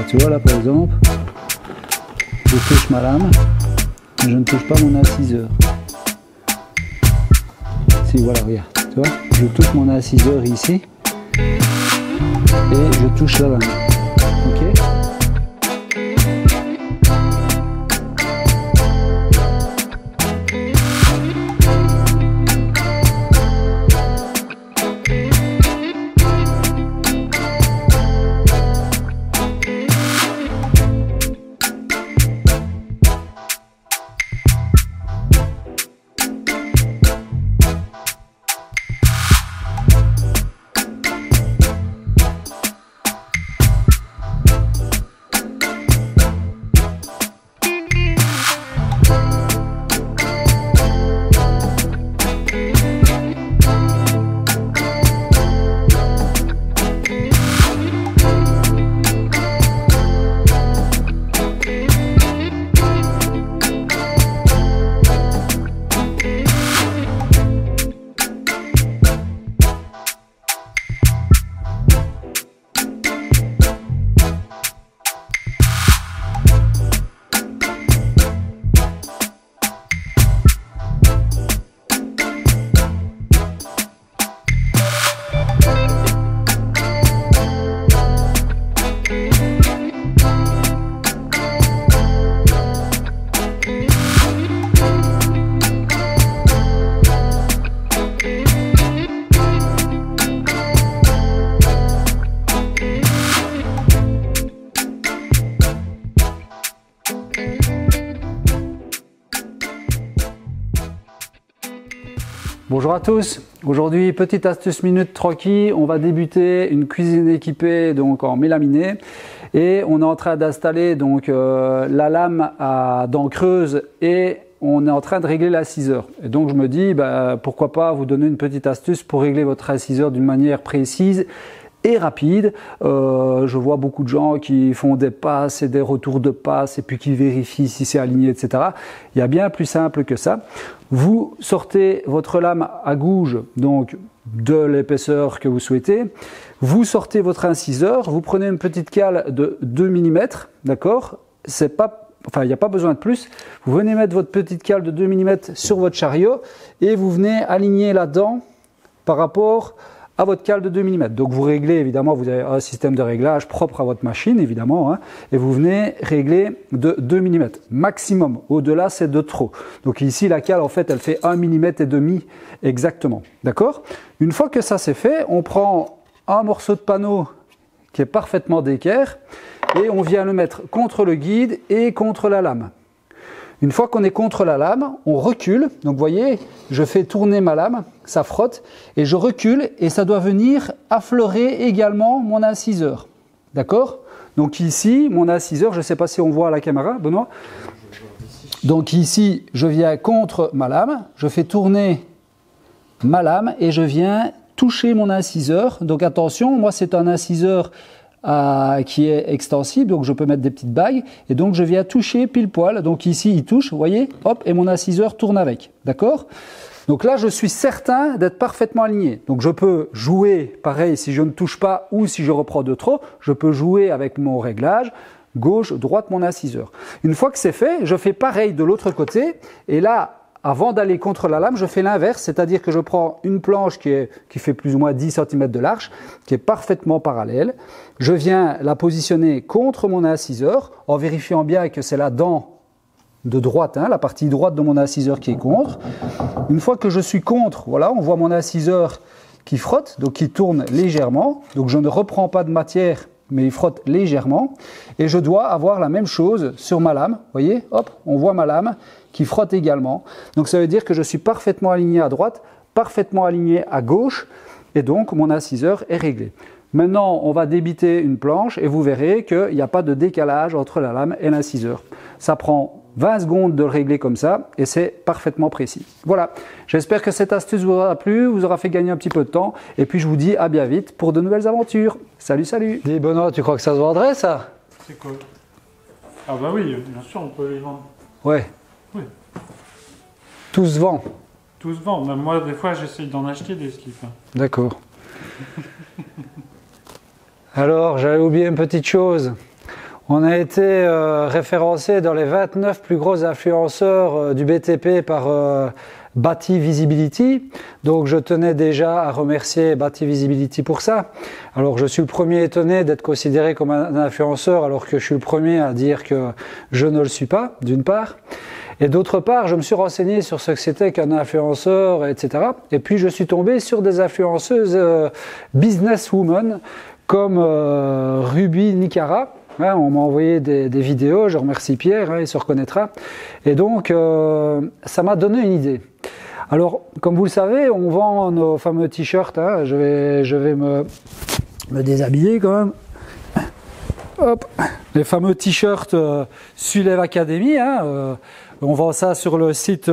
tu vois là par exemple, je touche ma lame, mais je ne touche pas mon inciseur. Si voilà, regarde, tu vois, je touche mon inciseur ici et je touche la lame. Ok. Bonjour à tous, aujourd'hui petite astuce minute troquis, on va débuter une cuisine équipée donc en mélaminé et on est en train d'installer donc la lame à dents creuses et on est en train de régler l'inciseur. Et donc je me dis pourquoi pas vous donner une petite astuce pour régler votre inciseur d'une manière précise et rapide. Je vois beaucoup de gens qui font des passes et des retours de passes et puis qui vérifient si c'est aligné, etc. Il y a bien plus simple que ça. Vous sortez votre lame à gouge, donc de l'épaisseur que vous souhaitez. Vous sortez votre inciseur, vous prenez une petite cale de 2 mm, d'accord? Il n'y a pas besoin de plus. Vous venez mettre votre petite cale de 2 mm sur votre chariot et vous venez aligner la dent par rapport à votre cale de 2 mm. Donc vous réglez, évidemment, vous avez un système de réglage propre à votre machine, évidemment, hein, et vous venez régler de 2 mm maximum. Au-delà, c'est de trop. Donc ici, la cale, en fait, elle fait 1 mm et demi exactement. D'accord? Une fois que ça c'est fait, on prend un morceau de panneau qui est parfaitement d'équerre et on vient le mettre contre le guide et contre la lame. Une fois qu'on est contre la lame, on recule. Donc vous voyez, je fais tourner ma lame, ça frotte, et je recule et ça doit venir affleurer également mon inciseur. D'accord? Donc ici, mon inciseur, je ne sais pas si on voit à la caméra, Benoît. Donc ici, je viens contre ma lame, je fais tourner ma lame et je viens toucher mon inciseur. Donc attention, moi c'est un inciseur qui est extensible, donc je peux mettre des petites bagues et donc je viens toucher pile poil. Donc ici il touche, vous voyez, hop, et mon inciseur tourne avec, d'accord? Donc là je suis certain d'être parfaitement aligné. Donc je peux jouer, pareil, si je ne touche pas ou si je reprends de trop, je peux jouer avec mon réglage, gauche, droite, mon inciseur. Une fois que c'est fait, je fais pareil de l'autre côté et là, avant d'aller contre la lame, je fais l'inverse, c'est-à-dire que je prends une planche qui fait plus ou moins 10 cm de large, qui est parfaitement parallèle. Je viens la positionner contre mon inciseur, en vérifiant bien que c'est la dent de droite, hein, la partie droite de mon inciseur qui est contre. Une fois que je suis contre, voilà, on voit mon inciseur qui frotte, donc qui tourne légèrement. Donc je ne reprends pas de matière, mais il frotte légèrement. Et je dois avoir la même chose sur ma lame. Vous voyez, hop, on voit ma lame qui frotte également. Donc ça veut dire que je suis parfaitement aligné à droite, parfaitement aligné à gauche, et donc mon inciseur est réglé. Maintenant, on va débiter une planche et vous verrez qu'il n'y a pas de décalage entre la lame et l'inciseur. Ça prend 20 secondes de le régler comme ça et c'est parfaitement précis. Voilà, j'espère que cette astuce vous aura plu, vous aura fait gagner un petit peu de temps et puis je vous dis à bien vite pour de nouvelles aventures. Salut, salut. Dis Benoît, tu crois que ça se vendrait ça? C'est quoi? Ah bah oui, bien sûr, on peut les vendre. Ouais. Oui. Tout se vend. Tout se vend. Même moi, des fois, j'essaye d'en acheter des slips. D'accord. Alors, j'avais oublié une petite chose. On a été référencé dans les 29 plus gros influenceurs du BTP par Bati Visibility. Donc je tenais déjà à remercier Bati Visibility pour ça. Alors je suis le premier étonné d'être considéré comme un influenceur alors que je suis le premier à dire que je ne le suis pas, d'une part. Et d'autre part, je me suis renseigné sur ce que c'était qu'un influenceur, etc. Et puis je suis tombé sur des influenceuses businesswomen comme Ruby Nicara. Ouais, on m'a envoyé des vidéos, je remercie Pierre, hein, il se reconnaîtra. Et donc, ça m'a donné une idée. Alors, comme vous le savez, on vend nos fameux t-shirts. Hein, je vais me déshabiller quand même. Hop, les fameux t-shirts Sulev Academy. Hein, on vend ça sur le site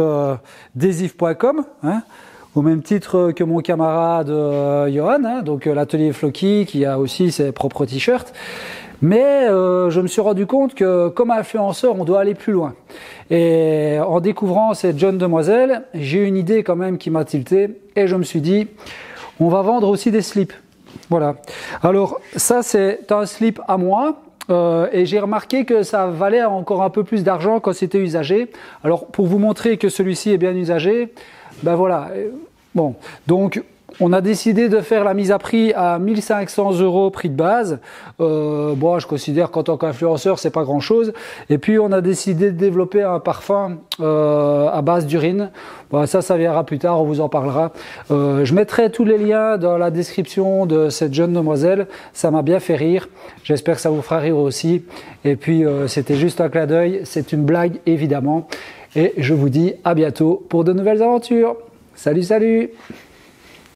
desif.com. Hein, au même titre que mon camarade Johan, hein, donc l'atelier Floki, qui a aussi ses propres t-shirts. Mais je me suis rendu compte que comme influenceur, on doit aller plus loin. Et en découvrant cette jeune demoiselle, j'ai eu une idée quand même qui m'a tilté. Et je me suis dit, on va vendre aussi des slips. Voilà. Alors ça, c'est un slip à moi. Et j'ai remarqué que ça valait encore un peu plus d'argent quand c'était usagé. Alors pour vous montrer que celui-ci est bien usagé, ben voilà. Bon, donc on a décidé de faire la mise à prix à 1 500 € prix de base. Bon, je considère qu'en tant qu'influenceur, c'est pas grand-chose. Et puis, on a décidé de développer un parfum à base d'urine. Bon, ça viendra plus tard, on vous en parlera. Je mettrai tous les liens dans la description de cette jeune demoiselle. Ça m'a bien fait rire. J'espère que ça vous fera rire aussi. Et puis, c'était juste un clin d'œil. C'est une blague, évidemment. Et je vous dis à bientôt pour de nouvelles aventures. Salut, salut!